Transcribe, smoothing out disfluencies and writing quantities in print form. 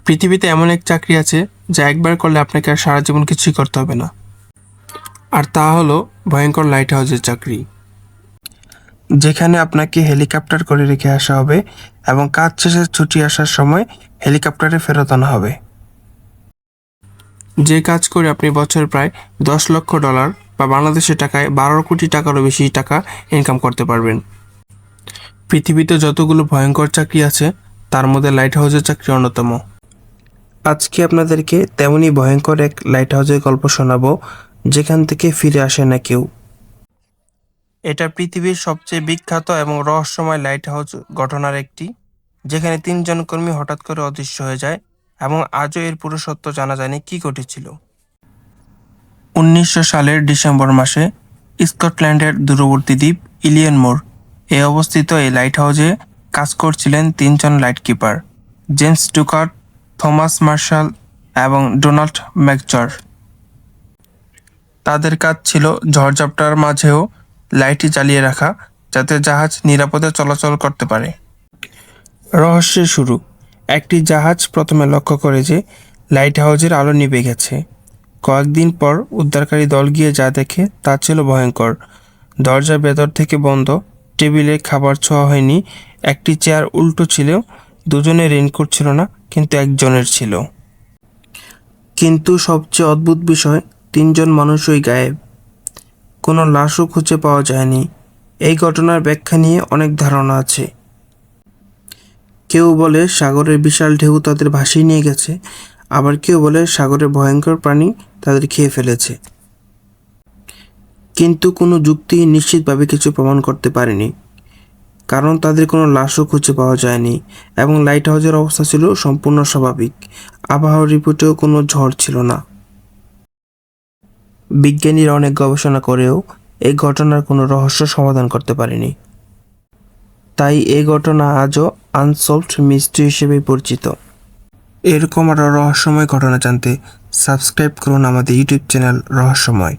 পৃথিবীতে এমন এক চাকরি আছে যা একবার করলে আপনাকে আর সারা জীবন কিছুই করতে হবে না, আর তা হলো ভয়ঙ্কর লাইট হাউসের চাকরি, যেখানে আপনাকে হেলিকপ্টার করে রেখে আসা হবে এবং কাজ শেষে ছুটি আসার সময় হেলিকপ্টারে ফেরত আনা হবে। যে কাজ করে আপনি বছরে প্রায় $10 লক্ষ বা বাংলাদেশের টাকায় 12 কোটি টাকারও বেশি টাকা ইনকাম করতে পারবেন। পৃথিবীতে যতগুলো ভয়ঙ্কর চাকরি আছে তার মধ্যে লাইট হাউসের চাকরি অন্যতম। আজকে আপনাদেরকে তেমনই ভয়ঙ্কর এক লাইট হাউসের গল্প শোনাবো, যেখান থেকে ফিরে আসে না কেউ। এটা পৃথিবীর সবচেয়ে বিখ্যাত এবং রহস্যময় লাইট হাউস ঘটনার একটি, যেখানে 3 জন কর্মী হঠাৎ করে অদৃশ্য হয়ে যায় এবং আজও এর পুরো সত্য জানা যায়নি কি ঘটেছিল। 1900 সালের ডিসেম্বর মাসে স্কটল্যান্ডের দূরবর্তী দ্বীপ ইলিয়নমোর এ অবস্থিত এই লাইট হাউসে কাজ করছিলেন 3 জন light keeper, James Ducat, Thomas Marshall এবং ডোনাল্ড ম্যাকচর। তাদের কাজ ছিল ঝড়ঝাপটার মাঝেও লাইটটি জ্বালিয়ে রাখা, যাতে জাহাজ নিরাপদে চলাচল করতে পারে। রহস্যের শুরু। একটি জাহাজ প্রথমে লক্ষ্য করে যে লাইট হাউসের আলো নিভে গেছে। কয়েকদিন পর উদ্ধারকারী দল গিয়ে যা দেখে তা ছিল ভয়ঙ্কর। দরজা ভেতর থেকে বন্ধ, টেবিলে খাবার ছোঁয়া হয়নি, একটি চেয়ার উল্টো ছিল, দুজনের রেইনকোট ছিল না, কিন্তু একজনের ছিল। কিন্তু সবচেয়ে অদ্ভুত বিষয়, 3 জন মানুষই গায়েব, কোনো লাশও খুঁজে পাওয়া যায়নি। এই ঘটনার ব্যাখ্যা নিয়ে অনেক ধারণা আছে। কেউ বলে সাগরের বিশাল ঢেউ তাদের ভাসিয়ে নিয়ে গেছে, আবার কেউ বলে সাগরের ভয়ঙ্কর প্রাণী তাদের খেয়ে ফেলেছে। কিন্তু কোনো যুক্তি নিশ্চিতভাবে কিছু প্রমাণ করতে পারেনি, কারণ তাদের কোনো লাশও খুঁজে পাওয়া যায়নি এবং লাইট হাউসের অবস্থা ছিল সম্পূর্ণ স্বাভাবিক। আবহাওয়ার রিপোর্টেও কোনো ঝড় ছিল না। বিজ্ঞানীরা অনেক গবেষণা করেও এই ঘটনার কোনো রহস্য সমাধান করতে পারেনি। তাই এই ঘটনা আজও আনসলভড মিস্ট্রি হিসেবে পরিচিত। এরকম আরও রহস্যময় ঘটনা জানতে সাবস্ক্রাইব করুন আমাদের ইউটিউব চ্যানেল রহস্যময়।